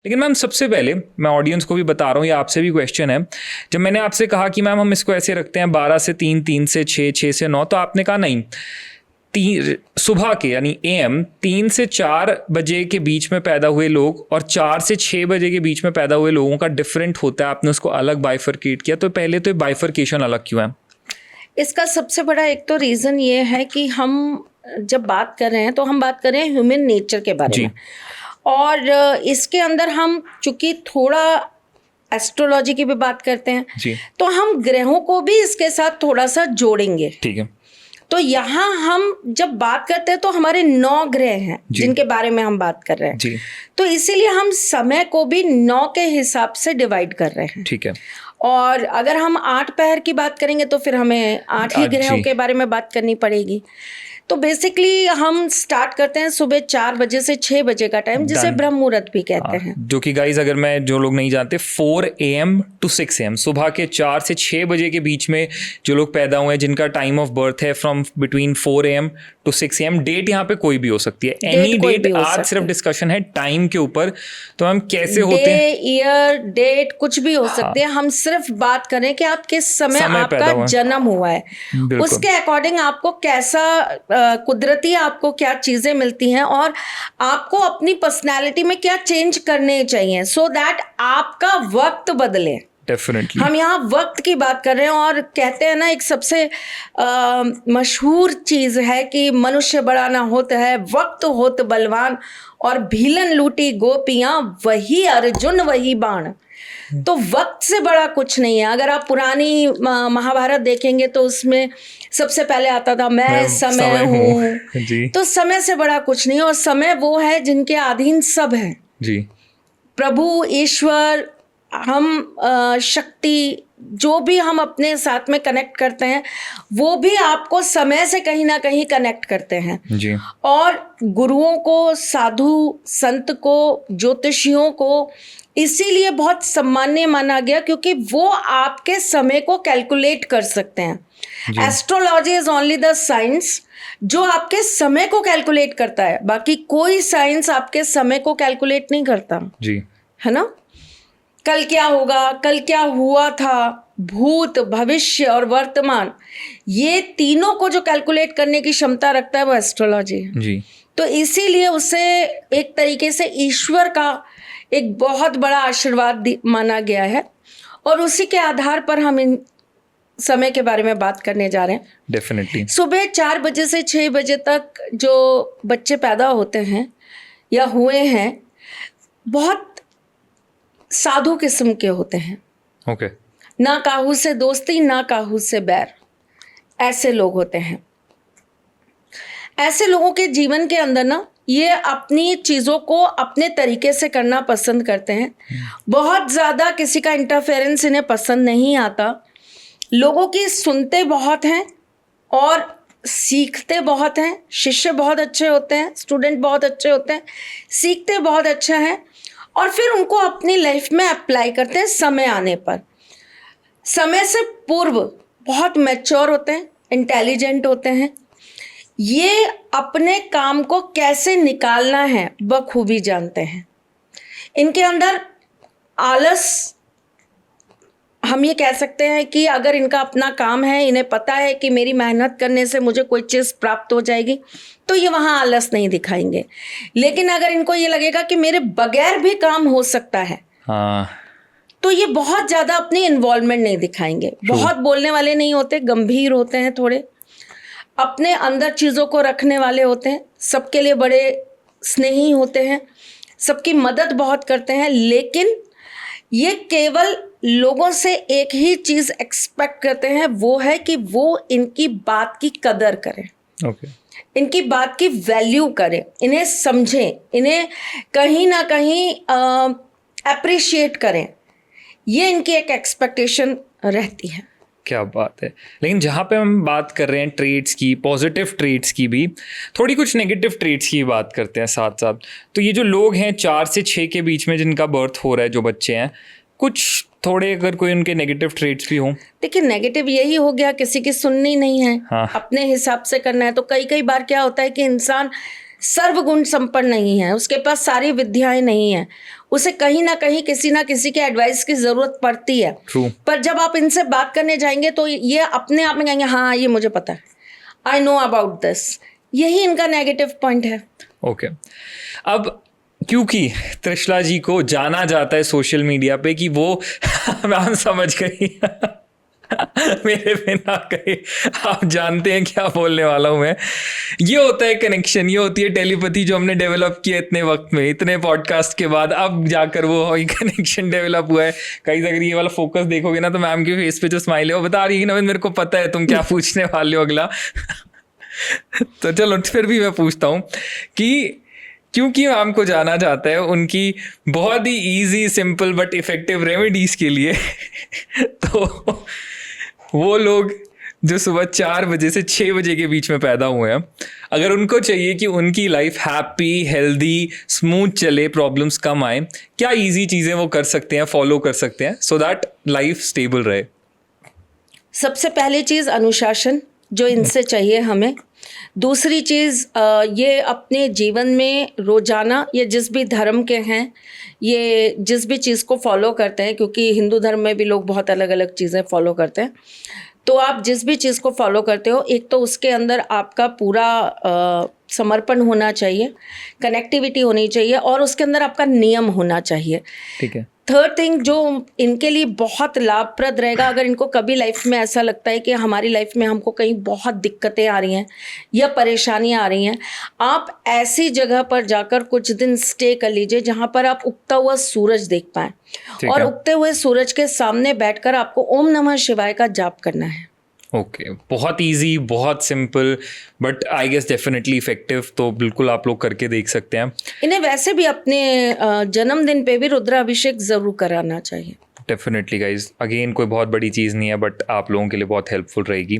लेकिन मैम सबसे पहले मैं ऑडियंस को भी बता रहा हूँ, ये आपसे भी क्वेश्चन है। जब मैंने आपसे कहा कि मैम हम इसको ऐसे रखते हैं 12 से 3, 3 से 6, 6 से 9, तो आपने कहा नहीं, सुबह के यानी AM 3 से 4 बजे के बीच में पैदा हुए लोग और 4 से 6 बजे के बीच में पैदा हुए लोगों का डिफरेंट होता है। आपने उसको अलग बाइफरकेट किया, तो पहले तो बाइफरकेशन अलग क्यों है? इसका सबसे बड़ा एक तो रीज़न ये है कि हम जब बात कर रहे हैं तो हम बात कर रहे हैं ह्यूमन नेचर के बारे में, और इसके अंदर हम चूंकि थोड़ा एस्ट्रोलॉजी की भी बात करते हैं जी। तो हम ग्रहों को भी इसके साथ थोड़ा सा जोड़ेंगे। ठीक है। तो यहाँ हम जब बात करते हैं तो हमारे 9 ग्रह हैं जिनके बारे में हम बात कर रहे हैं जी। तो इसीलिए हम समय को भी 9 के हिसाब से डिवाइड कर रहे हैं। ठीक है। और अगर हम 8 पहर की बात करेंगे तो फिर हमें 8 ही ग्रहों के बारे में बात करनी पड़ेगी। तो बेसिकली हम स्टार्ट करते हैं सुबह 4 बजे से 6 बजे का टाइम, जिसे ब्रह्म मुहूर्त भी कहते हैं। जो कि गाइज अगर मैं जो लोग नहीं जानते, 4 AM to 6 AM, सुबह के 4 से 6 बजे के बीच में जो लोग पैदा हुए हैं जिनका टाइम ऑफ बर्थ है from between 4 AM to 6 AM। Date यहाँ पे कोई भी हो सकती है, एनी डेट। आज सिर्फ डिस्कशन है टाइम के ऊपर, तो हम कैसे होते हैं, ईयर, डेट कुछ भी हो सकती है। हम सिर्फ बात करें कि आप किस समय आपका जन्म हुआ है, उसके अकॉर्डिंग आपको कैसा कुदरती आपको क्या चीजें मिलती हैं और आपको अपनी पर्सनैलिटी में क्या चेंज करने चाहिए सो दैट आपका वक्त बदले। डेफिनेटली हम यहाँ वक्त की बात कर रहे हैं, और कहते हैं ना एक सबसे मशहूर चीज है कि मनुष्य बड़ा ना होता है, वक्त होत बलवान, और भीलन लूटी गोपियां, वही अर्जुन वही बाण। तो वक्त से बड़ा कुछ नहीं है। अगर आप पुरानी महाभारत देखेंगे तो उसमें सबसे पहले आता था मैं समय हूँ। तो समय से बड़ा कुछ नहीं, और समय वो है जिनके अधीन सब है जी। प्रभु, ईश्वर, हम शक्ति, जो भी हम अपने साथ में कनेक्ट करते हैं वो भी आपको समय से कहीं ना कहीं कनेक्ट करते हैं जी। और गुरुओं को, साधु संत को, ज्योतिषियों को इसीलिए बहुत सम्मान्य माना गया क्योंकि वो आपके समय को कैलकुलेट कर सकते हैं। Astrology is only the science जो आपके समय को कैलकुलेट करता है, बाकी कोई साइंस आपके समय को कैलकुलेट नहीं करता जी, है ना। कल क्या होगा, कल क्या हुआ था, भूत, भविष्य और वर्तमान, ये तीनों को जो कैलकुलेट करने की क्षमता रखता है वो एस्ट्रोलॉजी है जी। तो इसीलिए उसे एक तरीके से ईश्वर का एक बहुत बड़ा आशीर्वाद माना गया है, और उसी के आधार पर हम इन समय के बारे में बात करने जा रहे हैं। डेफिनेटली सुबह 4 बजे से 6 बजे तक जो बच्चे पैदा होते हैं या हुए हैं बहुत साधु किस्म के होते हैं। ओके। ना काहू से दोस्ती, ना काहू से बैर, ऐसे लोग होते हैं। ऐसे लोगों के जीवन के अंदर ना ये अपनी चीज़ों को अपने तरीके से करना पसंद करते हैं। बहुत ज़्यादा किसी का इंटरफेरेंस इन्हें पसंद नहीं आता। लोगों की सुनते बहुत हैं और सीखते बहुत हैं। शिष्य बहुत अच्छे होते हैं, स्टूडेंट बहुत अच्छे होते हैं, सीखते बहुत अच्छा हैं और फिर उनको अपनी लाइफ में अप्लाई करते हैं समय आने पर। समय से पूर्व बहुत मैच्योर होते हैं, इंटेलिजेंट होते हैं। ये अपने काम को कैसे निकालना है बखूबी जानते हैं। इनके अंदर आलस, हम ये कह सकते हैं कि अगर इनका अपना काम है, इन्हें पता है कि मेरी मेहनत करने से मुझे कोई चीज़ प्राप्त हो जाएगी, तो ये वहाँ आलस नहीं दिखाएंगे। लेकिन अगर इनको ये लगेगा कि मेरे बगैर भी काम हो सकता है, तो ये बहुत ज़्यादा अपनी इन्वॉल्वमेंट नहीं दिखाएंगे। बहुत बोलने वाले नहीं होते, गंभीर होते हैं, थोड़े अपने अंदर चीज़ों को रखने वाले होते हैं, सबके लिए बड़े स्नेही होते हैं, सबकी मदद बहुत करते हैं। लेकिन ये केवल लोगों से एक ही चीज़ एक्सपेक्ट करते हैं, वो है कि वो इनकी बात की कदर करें। इनकी बात की वैल्यू करें, इन्हें समझें, इन्हें कहीं ना कहीं अप्रिशिएट करें। ये इनकी एक एक्सपेक्टेशन रहती है। क्या बात है। लेकिन जहाँ पे हम बात कर रहे हैं ट्रेड्स की, पॉजिटिव ट्रेड्स की भी, थोड़ी कुछ नेगेटिव ट्रेड्स की बात करते हैं साथ साथ। तो ये जो लोग हैं 4 से 6 के बीच में जिनका बर्थ हो रहा है, जो बच्चे हैं, कुछ थोड़े अगर कोई उनके नेगेटिव ट्रेड्स भी हों। देखिए, नेगेटिव यही हो गया किसी की सुननी नहीं है। हाँ। अपने हिसाब से करना है। तो कई बार क्या होता है कि इंसान सर्वगुण संपन्न नहीं है, उसके पास सारी विद्याएं नहीं है, उसे कहीं ना कहीं किसी ना किसी के एडवाइस की जरूरत पड़ती है। True. पर जब आप इनसे बात करने जाएंगे तो ये अपने आप में कहेंगे हाँ ये मुझे पता है, आई नो अबाउट दिस। यही इनका नेगेटिव पॉइंट है। ओके अब क्योंकि त्रिशला जी को जाना जाता है सोशल मीडिया पे कि वो मैम समझ गई मेरे बिना कहे आप जानते हैं क्या बोलने वाला हूं मैं। ये होता है कनेक्शन, ये होती है टेलीपैथी जो हमने डेवलप किया इतने वक्त में, इतने पॉडकास्ट के बाद, अब जाकर वो कनेक्शन डेवलप हुआ है। कहीं अगर ये वाला फोकस देखोगे ना तो मैम के फेस पे जो स्माइल है वो बता रही है कि नवीन मेरे को पता है तुम क्या पूछने वाले हो अगला। तो चलो फिर भी मैं पूछता हूँ कि क्योंकि मैम को जाना जाता है उनकी बहुत ही easy simple but effective remedies के लिए तो वो लोग जो सुबह 4 बजे से 6 बजे के बीच में पैदा हुए हैं, अगर उनको चाहिए कि उनकी लाइफ हैप्पी हेल्दी स्मूथ चले, प्रॉब्लम्स कम आए, क्या इजी चीज़ें वो कर सकते हैं, फॉलो कर सकते हैं सो दैट लाइफ स्टेबल रहे? सबसे पहली चीज़ अनुशासन, जो इनसे चाहिए हमें। दूसरी चीज़ ये अपने जीवन में रोज़ाना, ये जिस भी धर्म के हैं, ये जिस भी चीज़ को फॉलो करते हैं, क्योंकि हिंदू धर्म में भी लोग बहुत अलग अलग चीज़ें फॉलो करते हैं, तो आप जिस भी चीज़ को फॉलो करते हो, एक तो उसके अंदर आपका पूरा समर्पण होना चाहिए, कनेक्टिविटी होनी चाहिए और उसके अंदर आपका नियम होना चाहिए। ठीक है। थर्ड थिंग जो इनके लिए बहुत लाभप्रद रहेगा, अगर इनको कभी लाइफ में ऐसा लगता है कि हमारी लाइफ में हमको कहीं बहुत दिक्कतें आ रही हैं या परेशानियां आ रही हैं, आप ऐसी जगह पर जाकर कुछ दिन स्टे कर लीजिए जहां पर आप उगता हुआ सूरज देख पाएं और उगते हुए सूरज के सामने बैठकर आपको ओम नमः शिवाय का जाप करना है। ओके बहुत इजी, बहुत simple, but I guess definitely effective, तो बिल्कुल आप लोग करके देख सकते हैं। इन्हें वैसे भी अपने जन्मदिन पे भी रुद्राभिषेक जरूर कराना चाहिए। डेफिनेटली गाइज, अगेन कोई बहुत बड़ी चीज़ नहीं है बट आप लोगों के लिए बहुत हेल्पफुल रहेगी।